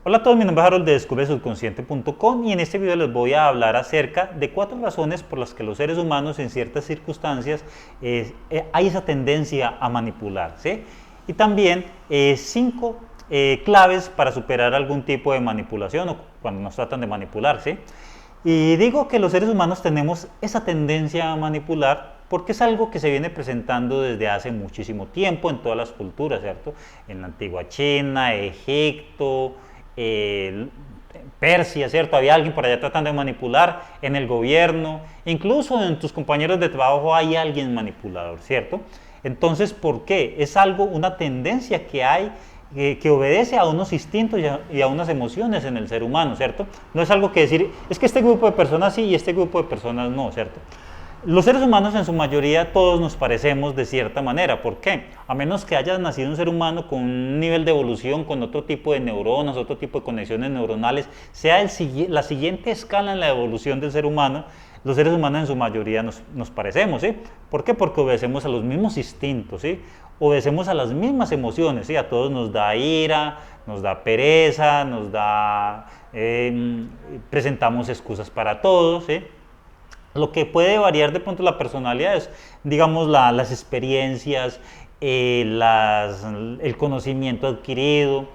Hola a todos, mi nombre es Harold de DescubreSubconsciente.com y en este video les voy a hablar acerca de 4 razones por las que los seres humanos en ciertas circunstancias hay esa tendencia a manipular, ¿sí? Y también 5 claves para superar algún tipo de manipulación o cuando nos tratan de manipular, ¿sí? Y digo que los seres humanos tenemos esa tendencia a manipular porque es algo que se viene presentando desde hace muchísimo tiempo en todas las culturas, ¿cierto? En la antigua China, Egipto, Persia, ¿cierto? Había alguien por allá tratando de manipular en el gobierno, incluso en tus compañeros de trabajo hay alguien manipulador, ¿cierto? Entonces, ¿por qué? Es algo, una tendencia que hay que obedece a unos instintos y a unas emociones en el ser humano, ¿cierto? No es algo que decir, es que este grupo de personas sí y este grupo de personas no, ¿cierto? Los seres humanos en su mayoría todos nos parecemos de cierta manera. ¿Por qué? A menos que haya nacido un ser humano con un nivel de evolución, con otro tipo de neuronas, otro tipo de conexiones neuronales, sea la siguiente escala en la evolución del ser humano, los seres humanos en su mayoría nos parecemos, ¿sí? ¿Por qué? Porque obedecemos a los mismos instintos, ¿sí? Obedecemos a las mismas emociones, ¿sí? A todos nos da ira, nos da pereza, presentamos excusas para todos, ¿sí? Lo que puede variar de pronto la personalidad es, digamos, las experiencias, el conocimiento adquirido,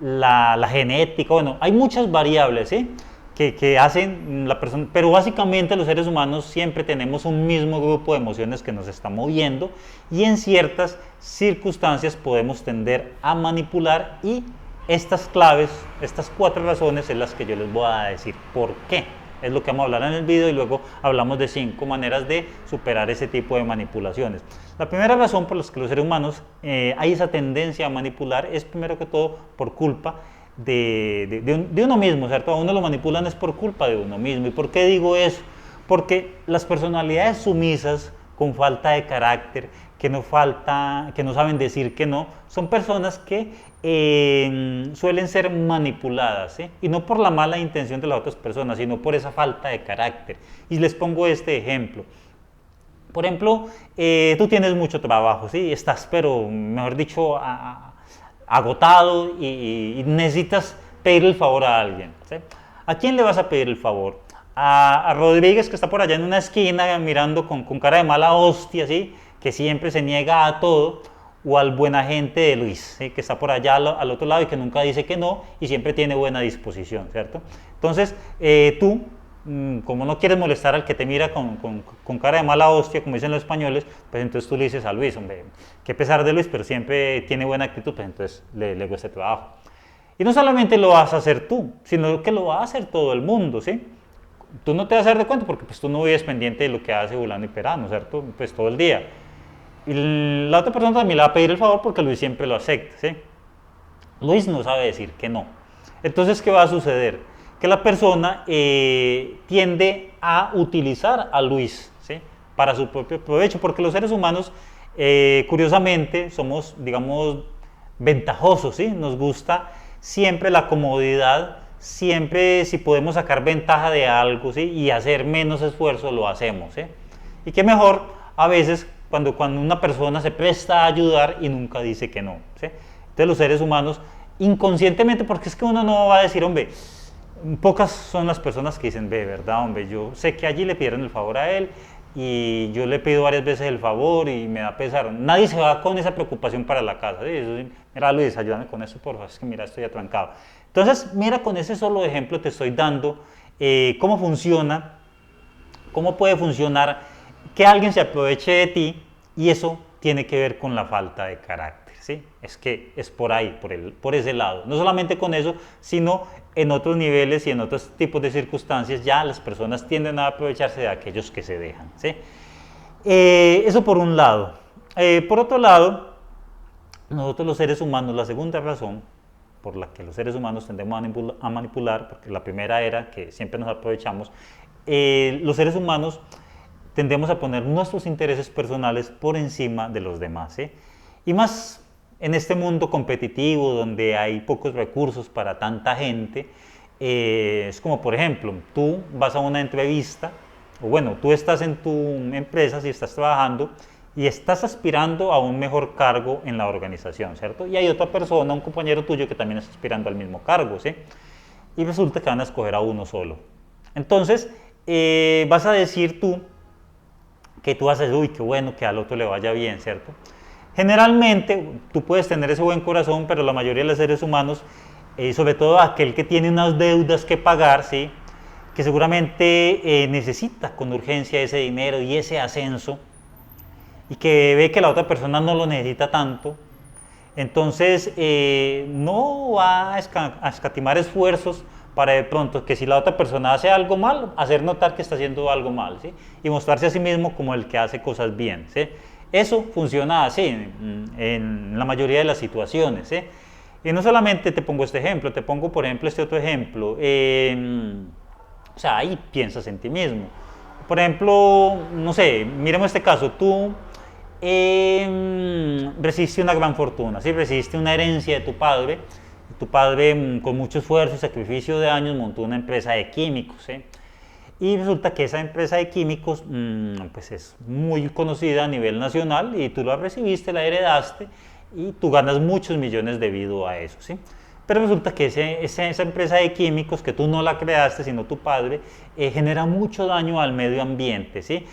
la genética, bueno, hay muchas variables, ¿sí? Que hacen la persona, pero básicamente los seres humanos siempre tenemos un mismo grupo de emociones que nos está moviendo y en ciertas circunstancias podemos tender a manipular y estas claves, estas 4 razones es las que yo les voy a decir por qué. Es lo que vamos a hablar en el video y luego hablamos de 5 maneras de superar ese tipo de manipulaciones. La primera razón por la que los seres humanos hay esa tendencia a manipular es primero que todo por culpa de uno mismo, ¿cierto? A uno lo manipulan es por culpa de uno mismo. ¿Y por qué digo eso? Porque las personalidades sumisas, con falta de carácter, que no saben decir que no, son personas que suelen ser manipuladas, ¿sí? Y no por la mala intención de las otras personas, sino por esa falta de carácter. Y les pongo este ejemplo. Por ejemplo, tú tienes mucho trabajo, ¿sí? Estás, pero mejor dicho, agotado y necesitas pedir el favor a alguien, ¿sí? ¿A quién le vas a pedir el favor? A Rodríguez, que está por allá en una esquina mirando con cara de mala hostia, ¿sí? Que siempre se niega a todo, o al buen agente de Luis, ¿sí? Que está por allá al otro lado y que nunca dice que no y siempre tiene buena disposición, ¿cierto? Entonces, tú, como no quieres molestar al que te mira con cara de mala hostia, como dicen los españoles, pues entonces tú le dices a Luis, hombre, qué pesar de Luis, pero siempre tiene buena actitud, pues entonces le gusta el trabajo. Y no solamente lo vas a hacer tú, sino que lo va a hacer todo el mundo, ¿sí? Tú no te vas a dar de cuenta porque pues tú no vives pendiente de lo que hace Fulano y Perano, ¿cierto? Pues todo el día. Y la otra persona también le va a pedir el favor porque Luis siempre lo acepta, ¿sí? Luis no sabe decir que no. Entonces, ¿qué va a suceder? Que la persona tiende a utilizar a Luis, ¿sí? Para su propio provecho, porque los seres humanos, curiosamente, somos, digamos, ventajosos, ¿sí? Nos gusta siempre la comodidad, siempre si podemos sacar ventaja de algo, ¿sí? Y hacer menos esfuerzo, lo hacemos, ¿sí? Y qué mejor a veces cuando una persona se presta a ayudar y nunca dice que no, ¿sí? Entonces los seres humanos inconscientemente, porque es que uno no va a decir, hombre, pocas son las personas que dicen, ve, verdad, hombre, yo sé que allí le pidieron el favor a él y yo le pido varias veces el favor y me da pesar. Nadie se va con esa preocupación para la casa, ¿sí? Eso, mira Luis, ayúdame con eso, por favor, es que mira, estoy atrancado. Entonces, mira, con ese solo ejemplo te estoy dando cómo funciona, cómo puede funcionar que alguien se aproveche de ti y eso tiene que ver con la falta de carácter, ¿sí? Es que es por ahí, por ese lado. No solamente con eso, sino en otros niveles y en otros tipos de circunstancias ya las personas tienden a aprovecharse de aquellos que se dejan, ¿sí? Eso por un lado. Por otro lado, nosotros los seres humanos, la segunda razón por la que los seres humanos tendemos a manipular, porque la primera era que siempre nos aprovechamos, los seres humanos tendemos a poner nuestros intereses personales por encima de los demás, ¿sí? Y más en este mundo competitivo donde hay pocos recursos para tanta gente, es como por ejemplo, tú vas a una entrevista, o bueno, tú estás en tu empresa si estás trabajando y estás aspirando a un mejor cargo en la organización, ¿cierto? Y hay otra persona, un compañero tuyo que también está aspirando al mismo cargo, ¿sí? Y resulta que van a escoger a uno solo. Entonces, vas a decir tú que tú haces, uy, qué bueno que al otro le vaya bien, ¿cierto? Generalmente, tú puedes tener ese buen corazón, pero la mayoría de los seres humanos, sobre todo aquel que tiene unas deudas que pagar, ¿sí? Que seguramente necesita con urgencia ese dinero y ese ascenso, y que ve que la otra persona no lo necesita tanto, entonces no va a escatimar esfuerzos para de pronto que si la otra persona hace algo mal, hacer notar que está haciendo algo mal, ¿sí? Y mostrarse a sí mismo como el que hace cosas bien, ¿sí? Eso funciona así en la mayoría de las situaciones, ¿sí? Y no solamente te pongo este ejemplo, te pongo por ejemplo este otro ejemplo. O sea, ahí piensas en ti mismo. Por ejemplo, no sé, miremos este caso, tú recibiste una gran fortuna, ¿sí? Recibiste una herencia de tu padre con mucho esfuerzo y sacrificio de años montó una empresa de químicos, ¿sí? Y resulta que esa empresa de químicos pues es muy conocida a nivel nacional y tú la recibiste, la heredaste y tú ganas muchos millones debido a eso, ¿sí? Pero resulta que esa empresa de químicos que tú no la creaste, sino tu padre, genera mucho daño al medio ambiente, ¿sí?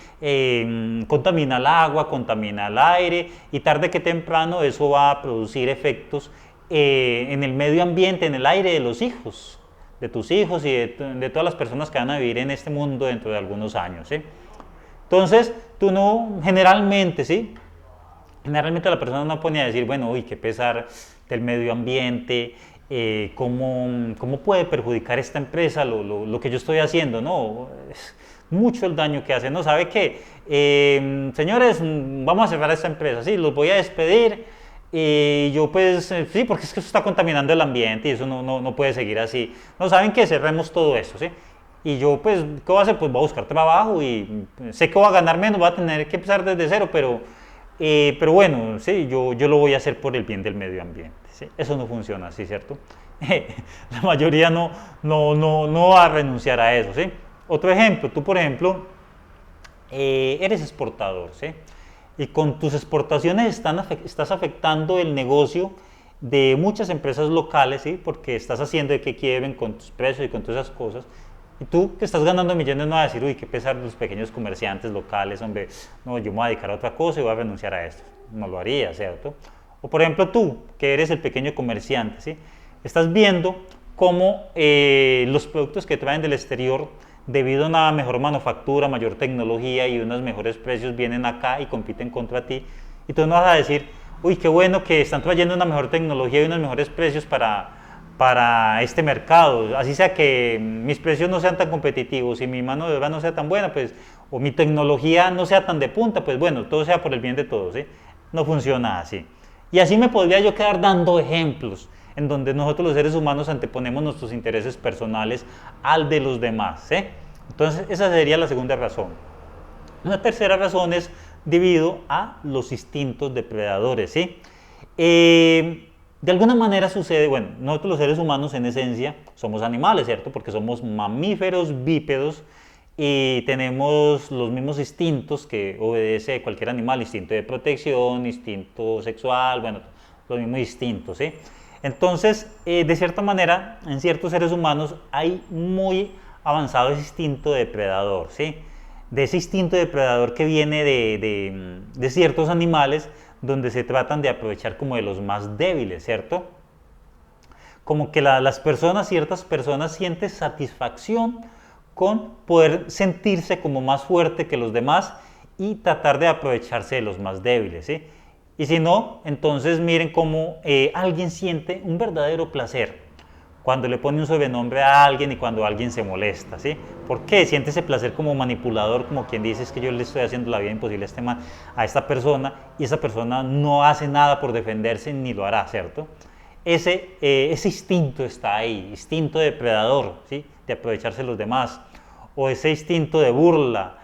Contamina el agua, contamina el aire y tarde que temprano eso va a producir efectos en el medio ambiente, en el aire de los hijos, de tus hijos y de todas las personas que van a vivir en este mundo dentro de algunos años, ¿sí? Entonces, tú no, generalmente, ¿sí? Generalmente la persona no pone a decir, bueno, uy, qué pesar del medio ambiente, cómo puede perjudicar esta empresa lo que yo estoy haciendo, ¿no? Es mucho el daño que hace, ¿no? ¿Sabe qué? Señores, vamos a cerrar esta empresa, sí, los voy a despedir y yo pues, sí, porque es que eso está contaminando el ambiente y eso no puede seguir así. No, ¿saben qué? Cerremos todo esto, ¿sí? Y yo pues, ¿qué voy a hacer? Pues voy a buscar trabajo y sé que voy a ganar menos, voy a tener que empezar desde cero, pero bueno, sí, yo lo voy a hacer por el bien del medio ambiente. ¿Sí? Eso no funciona así, ¿cierto? La mayoría no va a renunciar a eso, ¿sí? Otro ejemplo, tú por ejemplo eres exportador, ¿sí? Y con tus exportaciones estás afectando el negocio de muchas empresas locales, ¿sí? Porque estás haciendo de que quiebren con tus precios y con todas esas cosas. Y tú que estás ganando millones no vas a decir, uy, qué pesar de los pequeños comerciantes locales, hombre, no, yo me voy a dedicar a otra cosa y voy a renunciar a esto. No lo haría, ¿cierto? O por ejemplo tú, que eres el pequeño comerciante, ¿sí? Estás viendo cómo los productos que traen del exterior, debido a una mejor manufactura, mayor tecnología y unos mejores precios, vienen acá y compiten contra ti. Y tú no vas a decir, uy, qué bueno que están trayendo una mejor tecnología y unos mejores precios para este mercado, así sea que mis precios no sean tan competitivos y mi mano de obra no sea tan buena, pues, o mi tecnología no sea tan de punta, pues bueno, todo sea por el bien de todos, ¿sí? No funciona así. Y así me podría yo quedar dando ejemplos en donde nosotros los seres humanos anteponemos nuestros intereses personales al de los demás, ¿sí? Entonces esa sería la segunda razón. Una tercera razón es debido a los instintos depredadores, ¿sí? De alguna manera sucede, bueno, nosotros los seres humanos en esencia somos animales, ¿cierto? Porque somos mamíferos bípedos y tenemos los mismos instintos que obedece cualquier animal, instinto de protección, instinto sexual, bueno, los mismos instintos, ¿sí? Entonces, de cierta manera, en ciertos seres humanos hay muy avanzado ese instinto depredador, ¿sí? De ese instinto depredador que viene de ciertos animales donde se tratan de aprovechar como de los más débiles, ¿cierto? Como que las personas, ciertas personas sienten satisfacción con poder sentirse como más fuerte que los demás y tratar de aprovecharse de los más débiles, ¿sí? Y si no, entonces miren cómo alguien siente un verdadero placer cuando le pone un sobrenombre a alguien y cuando alguien se molesta, ¿sí? ¿Por qué? Siente ese placer como manipulador, como quien dice, es que yo le estoy haciendo la vida imposible a esta persona y esa persona no hace nada por defenderse ni lo hará, ¿cierto? Ese instinto está ahí, instinto depredador, ¿sí? De aprovecharse de los demás, o ese instinto de burla,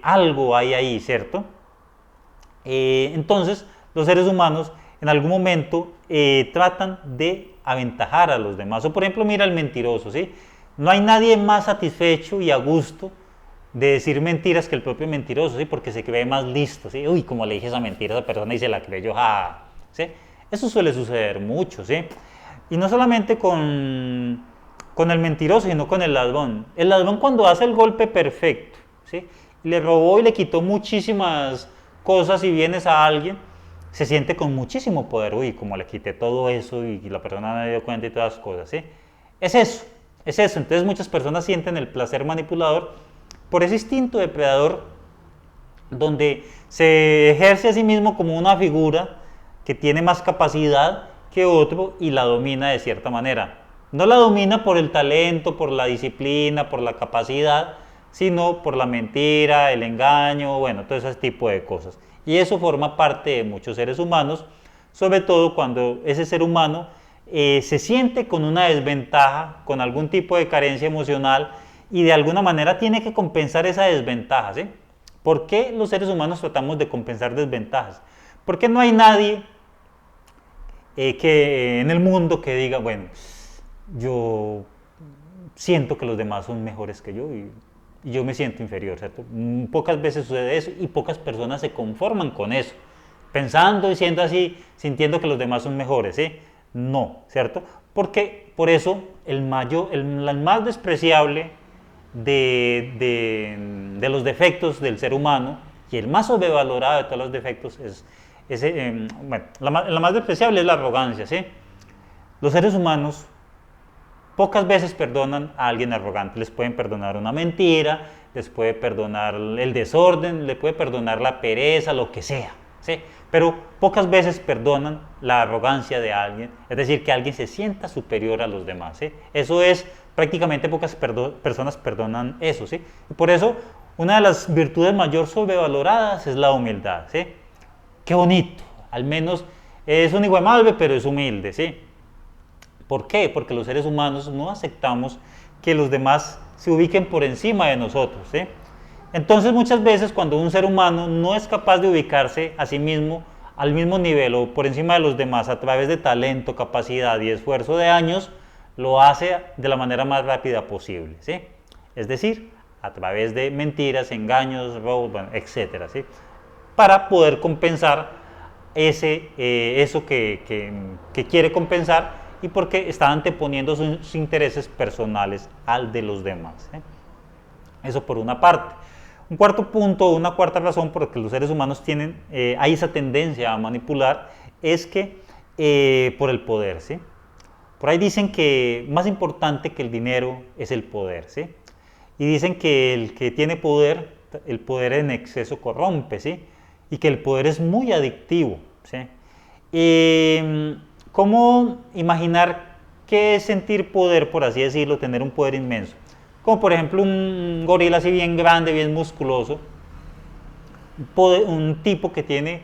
algo hay ahí, ¿cierto? Entonces, los seres humanos en algún momento tratan de aventajar a los demás. O por ejemplo, mira el mentiroso, ¿sí? No hay nadie más satisfecho y a gusto de decir mentiras que el propio mentiroso, ¿sí? Porque se cree más listo, ¿sí? Uy, como le dije esa mentira a esa persona y se la creyó, ¿sí? Eso suele suceder mucho, ¿sí? Y no solamente con el mentiroso, sino con el ladrón. El ladrón cuando hace el golpe perfecto, ¿sí? Le robó y le quitó muchísimas cosas y bienes a alguien, se siente con muchísimo poder. Uy, como le quité todo eso y la persona no me dio cuenta y todas las cosas, ¿sí? Es eso, es eso. Entonces muchas personas sienten el placer manipulador por ese instinto depredador donde se ejerce a sí mismo como una figura que tiene más capacidad que otro y la domina de cierta manera. No la domina por el talento, por la disciplina, por la capacidad, sino por la mentira, el engaño, bueno, todo ese tipo de cosas. Y eso forma parte de muchos seres humanos, sobre todo cuando ese ser humano se siente con una desventaja, con algún tipo de carencia emocional y de alguna manera tiene que compensar esa desventaja, ¿sí? ¿Por qué los seres humanos tratamos de compensar desventajas? Porque no hay nadie que en el mundo que diga, bueno, yo siento que los demás son mejores que yo y yo me siento inferior, ¿cierto? Pocas veces sucede eso y pocas personas se conforman con eso, pensando y siendo así, sintiendo que los demás son mejores, ¿sí? No, ¿cierto? Porque por eso el más despreciable de los defectos del ser humano y el más sobrevalorado de todos los defectos bueno, la más despreciable es la arrogancia, ¿sí? Los seres humanos pocas veces perdonan a alguien arrogante. Les pueden perdonar una mentira, les puede perdonar el desorden, les puede perdonar la pereza, lo que sea, ¿sí? Pero pocas veces perdonan la arrogancia de alguien, es decir, que alguien se sienta superior a los demás, ¿sí? Eso es, prácticamente pocas personas perdonan eso, ¿sí? Y por eso, una de las virtudes mayor sobrevaloradas es la humildad, ¿sí? Qué bonito, al menos es un hijo de madre, pero es humilde, ¿sí? ¿Por qué? Porque los seres humanos no aceptamos que los demás se ubiquen por encima de nosotros, ¿sí? Entonces muchas veces cuando un ser humano no es capaz de ubicarse a sí mismo al mismo nivel o por encima de los demás a través de talento, capacidad y esfuerzo de años, lo hace de la manera más rápida posible, ¿sí? Es decir, a través de mentiras, engaños, robos, bueno, etcétera, ¿sí? Para poder compensar eso que quiere compensar y porque está anteponiendo sus intereses personales al de los demás, ¿eh? Eso por una parte. Un cuarto punto, una cuarta razón por la que los seres humanos hay esa tendencia a manipular es que por el poder, ¿sí? Por ahí dicen que más importante que el dinero es el poder, ¿sí? Y dicen que el que tiene poder, el poder en exceso corrompe, ¿sí? Y que el poder es muy adictivo, ¿sí? ¿Cómo imaginar qué es sentir poder, por así decirlo, tener un poder inmenso? Como por ejemplo un gorila así bien grande, bien musculoso, un tipo que tiene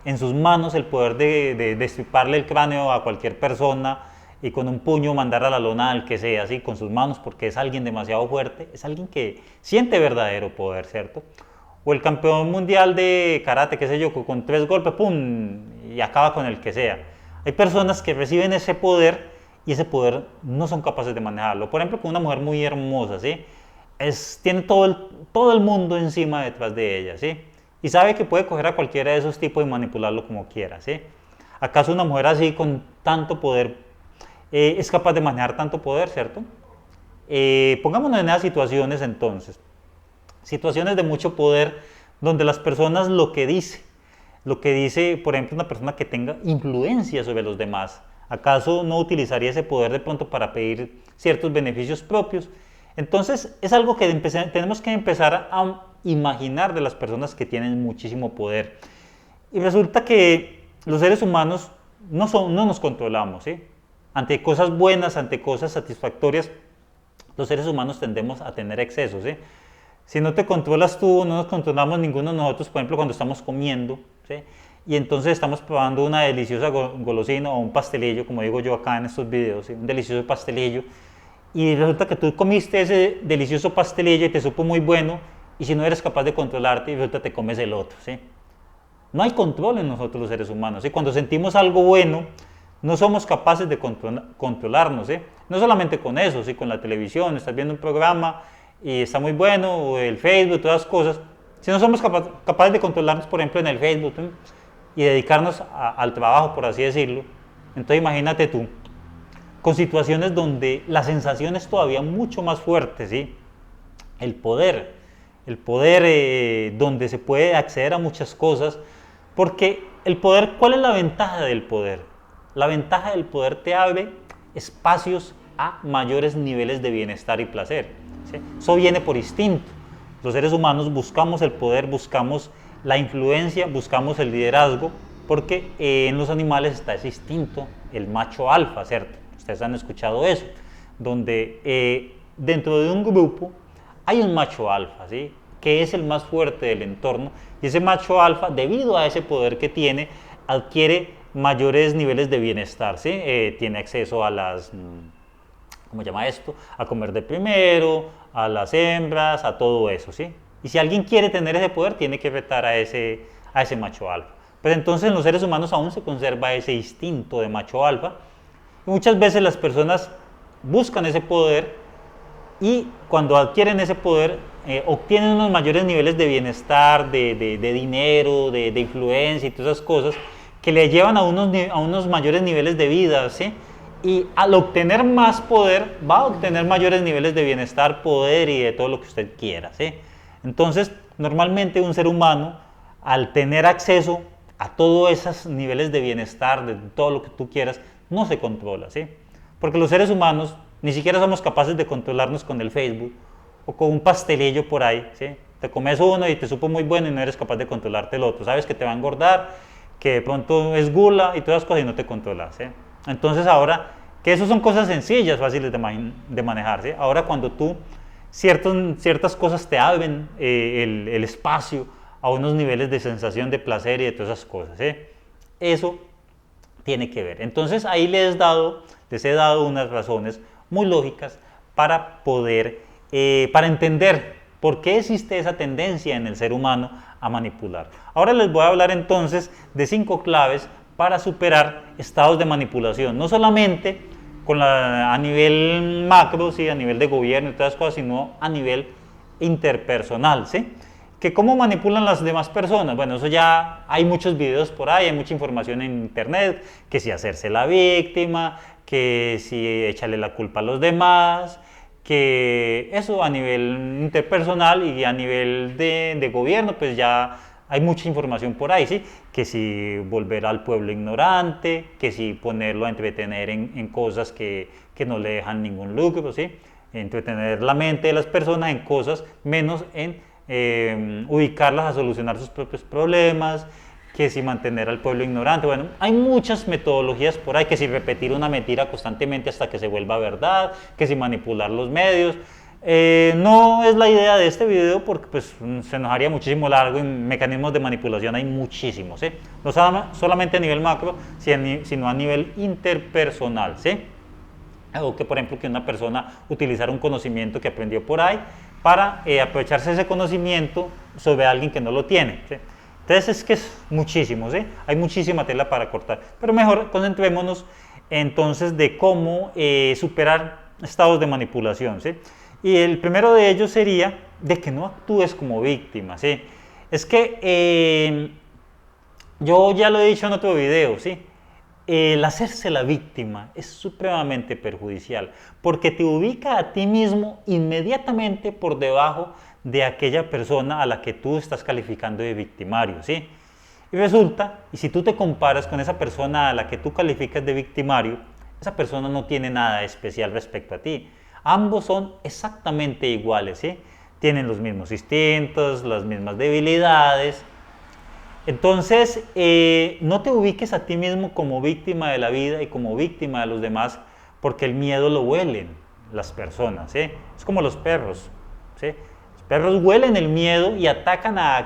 en sus manos el poder de destriparle el cráneo a cualquier persona y con un puño mandar a la lona al que sea, así con sus manos, porque es alguien demasiado fuerte, es alguien que siente verdadero poder, ¿cierto? O el campeón mundial de karate, qué sé yo, con 3 golpes, ¡pum!, y acaba con el que sea. Hay personas que reciben ese poder y ese poder no son capaces de manejarlo. Por ejemplo, con una mujer muy hermosa, ¿sí? Tiene todo el mundo encima detrás de ella, ¿sí? Y sabe que puede coger a cualquiera de esos tipos y manipularlo como quiera, ¿sí? ¿Acaso una mujer así con tanto poder es capaz de manejar tanto poder, cierto? Pongámonos en esas situaciones entonces. Situaciones de mucho poder donde las personas lo que dice, por ejemplo, una persona que tenga influencia sobre los demás, ¿acaso no utilizaría ese poder de pronto para pedir ciertos beneficios propios? Entonces es algo que tenemos que empezar a imaginar de las personas que tienen muchísimo poder. Y resulta que los seres humanos no nos controlamos, ¿sí? Ante cosas buenas, ante cosas satisfactorias, los seres humanos tendemos a tener excesos, ¿sí? Si no te controlas tú, no nos controlamos ninguno de nosotros, por ejemplo, cuando estamos comiendo, ¿sí? Y entonces estamos probando una deliciosa golosina o un pastelillo, como digo yo acá en estos videos, ¿sí? Un delicioso pastelillo, y resulta que tú comiste ese delicioso pastelillo y te supo muy bueno, y si no eres capaz de controlarte, y resulta te comes el otro, ¿sí? No hay control en nosotros los seres humanos, ¿sí? Cuando sentimos algo bueno, no somos capaces de controlarnos, ¿sí? No solamente con eso, ¿sí? Con la televisión, estás viendo un programa y está muy bueno, o el Facebook, todas las cosas, si no somos capaces de controlarnos, por ejemplo, en el Facebook y dedicarnos al trabajo, por así decirlo, entonces imagínate tú, con situaciones donde la sensación es todavía mucho más fuerte, ¿sí? El poder, donde se puede acceder a muchas cosas, porque el poder, ¿cuál es la ventaja del poder? La ventaja del poder te abre espacios a mayores niveles de bienestar y placer, ¿sí? Eso viene por instinto. Los seres humanos buscamos el poder, buscamos la influencia, buscamos el liderazgo, porque en los animales está ese instinto, el macho alfa, ¿cierto? Ustedes han escuchado eso, donde dentro de un grupo hay un macho alfa, ¿sí? Que es el más fuerte del entorno, y ese macho alfa, debido a ese poder que tiene, adquiere mayores niveles de bienestar, ¿sí? Tiene acceso a las, ¿cómo se llama esto? A comer de primero, a las hembras, a todo eso, ¿sí? Y si alguien quiere tener ese poder, tiene que retar a ese macho alfa. Pero entonces en los seres humanos aún se conserva ese instinto de macho alfa, y muchas veces las personas buscan ese poder, y cuando adquieren ese poder, obtienen unos mayores niveles de bienestar, de dinero, de influencia y todas esas cosas, que le llevan a unos mayores niveles de vida, ¿sí? Y al obtener más poder, va a obtener mayores niveles de bienestar, poder y de todo lo que usted quiera, ¿sí? Entonces, normalmente un ser humano, al tener acceso a todos esos niveles de bienestar, de todo lo que tú quieras, no se controla, ¿sí? Porque los seres humanos ni siquiera somos capaces de controlarnos con el Facebook o con un pastelillo por ahí, ¿sí? Te comes uno y te supo muy bueno y no eres capaz de controlarte el otro. Sabes que te va a engordar, que de pronto es gula y todas las cosas y no te controlas, ¿sí? Entonces ahora, que eso son cosas sencillas, fáciles de manejar, ¿sí? Ahora cuando tú, ciertas cosas te abren el espacio a unos niveles de sensación, de placer y de todas esas cosas, ¿sí? Eso tiene que ver. Entonces ahí les he dado unas razones muy lógicas para poder, para entender por qué existe esa tendencia en el ser humano a manipular. Ahora les voy a hablar entonces de 5 claves para superar estados de manipulación, no solamente a nivel macro, ¿sí? A nivel de gobierno y todas las cosas, sino a nivel interpersonal, ¿sí? Que cómo manipulan las demás personas. Bueno, eso ya hay muchos videos por ahí, hay mucha información en internet, que si hacerse la víctima, que si echarle la culpa a los demás, que eso a nivel interpersonal y a nivel de gobierno, pues ya hay mucha información por ahí, ¿sí? Que si volver al pueblo ignorante, que si ponerlo a entretener en cosas que no le dejan ningún lucro, ¿sí? Entretener la mente de las personas en cosas menos en ubicarlas a solucionar sus propios problemas, que si mantener al pueblo ignorante. Bueno, hay muchas metodologías por ahí, que si repetir una mentira constantemente hasta que se vuelva verdad, que si manipular los medios. No es la idea de este video porque pues, se nos haría muchísimo largo, y mecanismos de manipulación hay muchísimos, ¿sí? No solamente a nivel macro, sino a nivel interpersonal, ¿sí? O que por ejemplo que una persona utilizara un conocimiento que aprendió por ahí para aprovecharse ese conocimiento sobre alguien que no lo tiene, ¿sí? Entonces es que es muchísimo, ¿sí? Hay muchísima tela para cortar, pero mejor concentrémonos entonces de cómo superar estados de manipulación, ¿sí? Y el primero de ellos sería de que no actúes como víctima, ¿sí? Es que yo ya lo he dicho en otro video, ¿sí? El hacerse la víctima es supremamente perjudicial porque te ubica a ti mismo inmediatamente por debajo de aquella persona a la que tú estás calificando de victimario, ¿sí? Y resulta, y si tú te comparas con esa persona a la que tú calificas de victimario, esa persona no tiene nada especial respecto a ti. Ambos son exactamente iguales, ¿sí? Tienen los mismos instintos, las mismas debilidades. Entonces, no te ubiques a ti mismo como víctima de la vida y como víctima de los demás, porque el miedo lo huelen las personas, ¿sí? Es como los perros, ¿sí? Los perros huelen el miedo y atacan a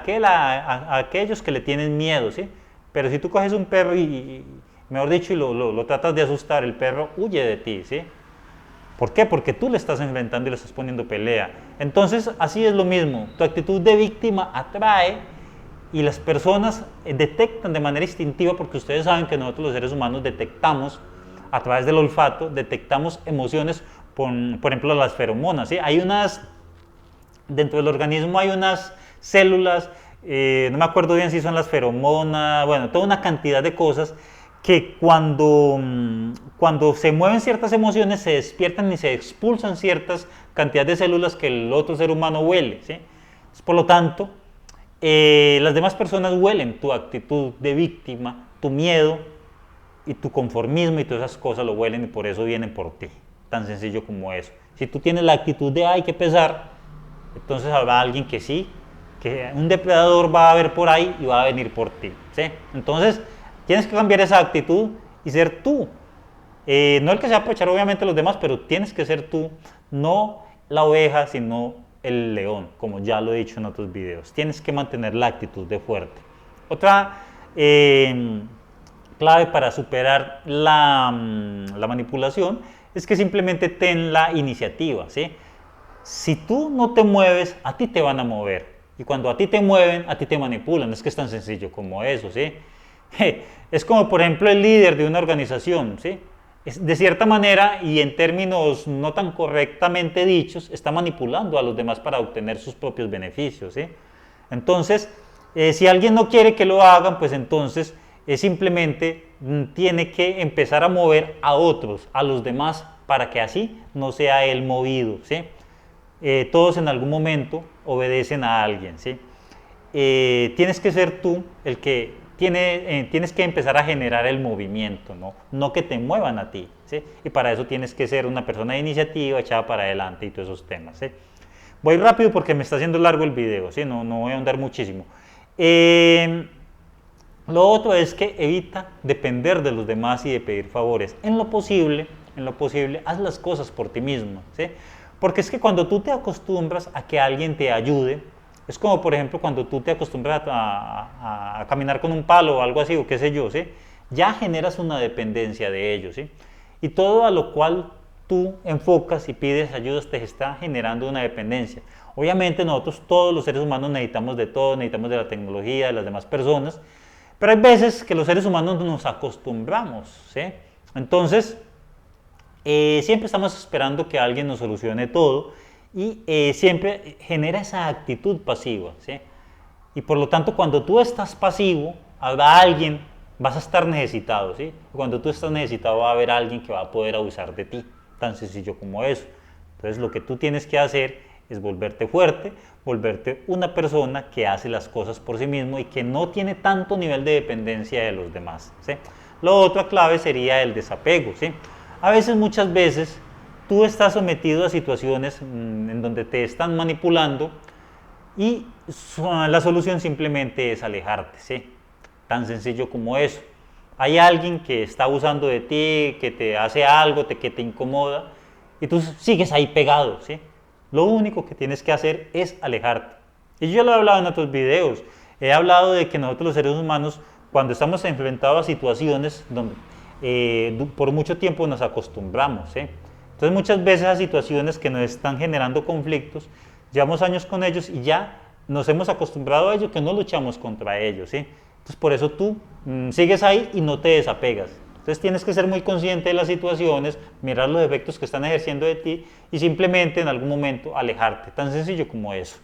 aquellos que le tienen miedo, ¿sí? Pero si tú coges un perro mejor dicho, y lo tratas de asustar, el perro huye de ti, ¿sí? ¿Por qué? Porque tú le estás enfrentando y le estás poniendo pelea. Entonces, así es lo mismo. Tu actitud de víctima atrae y las personas detectan de manera instintiva, porque ustedes saben que nosotros los seres humanos detectamos a través del olfato, detectamos emociones, por ejemplo las feromonas, ¿sí? Hay unas dentro del organismo hay unas células, no me acuerdo bien si son las feromonas, bueno, toda una cantidad de cosas que cuando se mueven ciertas emociones se despiertan y se expulsan ciertas cantidades de células que el otro ser humano huele, ¿sí? Por lo tanto, las demás personas huelen tu actitud de víctima, tu miedo y tu conformismo y todas esas cosas lo huelen y por eso vienen por ti. Tan sencillo como eso. Si tú tienes la actitud de ay, qué pesar, entonces habrá alguien que sí, que un depredador va a ver por ahí y va a venir por ti, ¿sí? Entonces, tienes que cambiar esa actitud y ser tú. No el que se va a aprovechar obviamente los demás, pero tienes que ser tú, no la oveja, sino el león, como ya lo he dicho en otros videos. Tienes que mantener la actitud de fuerte. Otra clave para superar la manipulación es que simplemente ten la iniciativa, ¿sí? Si tú no te mueves, a ti te van a mover. Y cuando a ti te mueven, a ti te manipulan. Es que es tan sencillo como eso, ¿sí? Es como, por ejemplo, el líder de una organización, ¿sí? De cierta manera y en términos no tan correctamente dichos, está manipulando a los demás para obtener sus propios beneficios, ¿sí? Entonces, si alguien no quiere que lo hagan, pues entonces simplemente tiene que empezar a mover a otros, a los demás, para que así no sea él movido, ¿sí? Todos en algún momento obedecen a alguien, ¿sí? Tienes que ser tú el que tienes que empezar a generar el movimiento, no que te muevan a ti, ¿sí? Y para eso tienes que ser una persona de iniciativa, echada para adelante y todos esos temas, ¿sí? Voy rápido porque me está haciendo largo el video, ¿sí? No voy a ahondar muchísimo. Lo otro es que evita depender de los demás y de pedir favores. En lo posible, haz las cosas por ti mismo, ¿sí? Porque es que cuando tú te acostumbras a que alguien te ayude, es como por ejemplo cuando tú te acostumbras a caminar con un palo o algo así, o qué sé yo, ¿sí? Ya generas una dependencia de ellos, ¿sí? Y todo a lo cual tú enfocas y pides ayudas te está generando una dependencia. Obviamente nosotros todos los seres humanos necesitamos de todo, necesitamos de la tecnología, de las demás personas, pero hay veces que los seres humanos nos acostumbramos, ¿sí? Entonces, siempre estamos esperando que alguien nos solucione todo y siempre genera esa actitud pasiva, ¿sí? Y por lo tanto, cuando tú estás pasivo, habrá alguien, vas a estar necesitado, ¿sí? Cuando tú estás necesitado va a haber alguien que va a poder abusar de ti, tan sencillo como eso. Entonces, lo que tú tienes que hacer es volverte fuerte, volverte una persona que hace las cosas por sí mismo y que no tiene tanto nivel de dependencia de los demás, ¿sí? La otra clave sería el desapego, ¿sí? A veces, muchas veces, tú estás sometido a situaciones en donde te están manipulando y la solución simplemente es alejarte, ¿sí? Tan sencillo como eso. Hay alguien que está abusando de ti, que te hace algo, que te incomoda y tú sigues ahí pegado, ¿sí? Lo único que tienes que hacer es alejarte. Y yo ya lo he hablado en otros videos. He hablado de que nosotros los seres humanos, cuando estamos enfrentados a situaciones donde por mucho tiempo nos acostumbramos, ¿sí? Entonces muchas veces a situaciones que nos están generando conflictos, llevamos años con ellos y ya nos hemos acostumbrado a ello, que no luchamos contra ellos, ¿sí? Entonces por eso tú sigues ahí y no te desapegas. Entonces tienes que ser muy consciente de las situaciones, mirar los efectos que están ejerciendo de ti y simplemente en algún momento alejarte, tan sencillo como eso.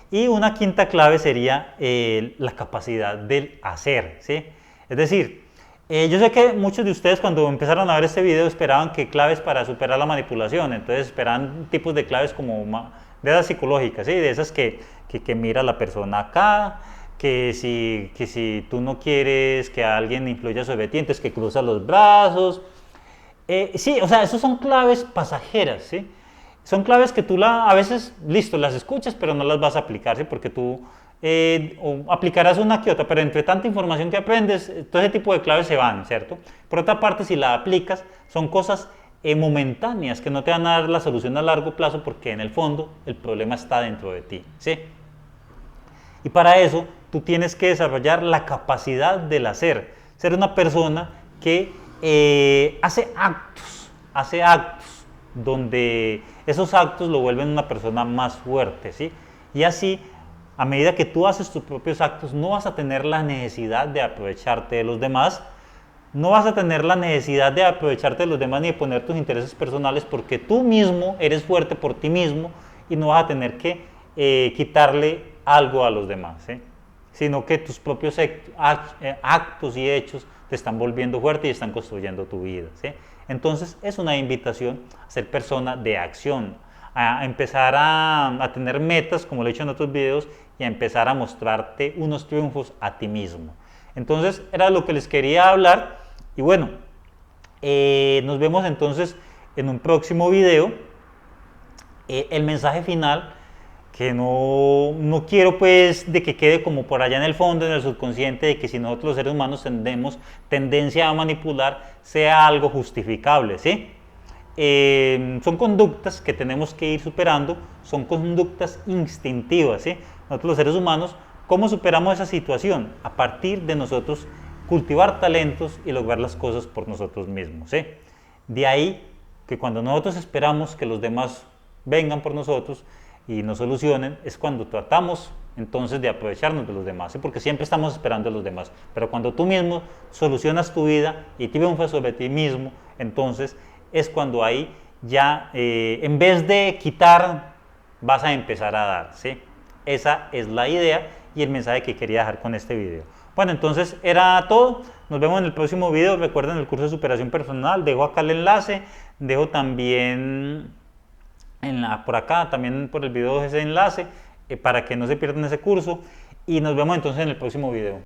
Y una quinta clave sería la capacidad del hacer, ¿sí? Es decir, yo sé que muchos de ustedes cuando empezaron a ver este video esperaban que claves para superar la manipulación, entonces esperaban tipos de claves como de esas psicológicas, ¿sí? De esas que mira a la persona acá, que si tú no quieres que alguien influya sobre ti, entonces que cruza los brazos. Sí, o sea, esos son claves pasajeras, ¿sí? Son claves que tú a veces, listo, las escuchas, pero no las vas a aplicar, ¿sí? Porque tú o aplicarás una que otra, pero entre tanta información que aprendes, todo ese tipo de claves se van, ¿cierto? Por otra parte, si la aplicas, son cosas momentáneas que no te van a dar la solución a largo plazo porque en el fondo el problema está dentro de ti, ¿sí? Y para eso tú tienes que desarrollar la capacidad del hacer, ser una persona que hace actos donde esos actos lo vuelven una persona más fuerte, ¿sí? Y así, a medida que tú haces tus propios actos, no vas a tener la necesidad de aprovecharte de los demás, no vas a tener la necesidad de aprovecharte de los demás ni de poner tus intereses personales porque tú mismo eres fuerte por ti mismo y no vas a tener que quitarle algo a los demás, ¿sí? Sino que tus propios actos y hechos te están volviendo fuerte y están construyendo tu vida, ¿sí? Entonces es una invitación a ser persona de acción, a empezar a tener metas, como lo he hecho en otros videos, y a empezar a mostrarte unos triunfos a ti mismo. Entonces era lo que les quería hablar, y bueno, nos vemos entonces en un próximo video. El mensaje final, que no quiero pues de que quede como por allá en el fondo, en el subconsciente, de que si nosotros los seres humanos tenemos tendencia a manipular, sea algo justificable, ¿sí? Son conductas que tenemos que ir superando, son conductas instintivas, ¿sí? Nosotros los seres humanos, ¿cómo superamos esa situación? A partir de nosotros cultivar talentos y lograr las cosas por nosotros mismos, ¿sí? De ahí que cuando nosotros esperamos que los demás vengan por nosotros y nos solucionen, es cuando tratamos entonces de aprovecharnos de los demás, ¿sí? Porque siempre estamos esperando a los demás, pero cuando tú mismo solucionas tu vida y triunfas sobre ti mismo, entonces es cuando ahí ya en vez de quitar, vas a empezar a dar, ¿sí? Esa es la idea y el mensaje que quería dejar con este video. Bueno, entonces era todo. Nos vemos en el próximo video. Recuerden el curso de superación personal. Dejo acá el enlace. Dejo también por acá, también por el video ese enlace, para que no se pierdan ese curso. Y nos vemos entonces en el próximo video.